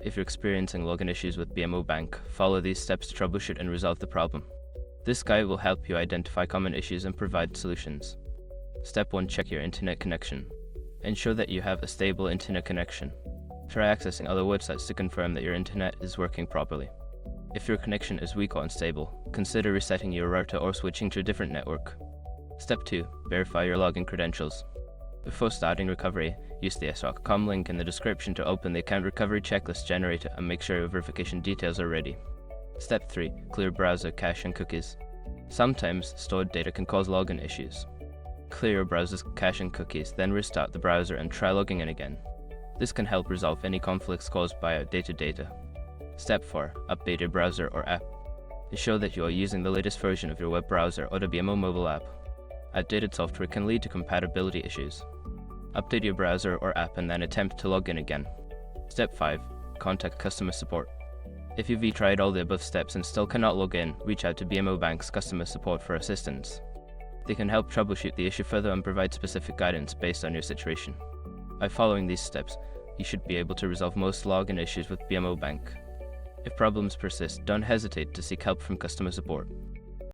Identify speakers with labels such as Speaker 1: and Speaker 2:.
Speaker 1: If you're experiencing login issues with BMO Bank, follow these steps to troubleshoot and resolve the problem. This guide will help you identify common issues and provide solutions. Step 1. Check your internet connection. Ensure that you have a stable internet connection. Try accessing other websites to confirm that your internet is working properly. If your connection is weak or unstable, consider resetting your router or switching to a different network. Step 2. Verify your login credentials. Before starting recovery, use the SROC.com link in the description to open the account recovery checklist generator and make sure your verification details are ready. Step 3. Clear browser cache and cookies. Sometimes stored data can cause login issues. Clear your browser's cache and cookies, then restart the browser and try logging in again. This can help resolve any conflicts caused by outdated data. Step 4. Update your browser or app. Ensure that you are using the latest version of your web browser or the BMO mobile app. Outdated software can lead to compatibility issues. Update your browser or app and then attempt to log in again. Step 5. Contact customer support. If you've tried all the above steps and still cannot log in, reach out to BMO Bank's customer support for assistance. They can help troubleshoot the issue further and provide specific guidance based on your situation. By following these steps, you should be able to resolve most login issues with BMO Bank. If problems persist, don't hesitate to seek help from customer support.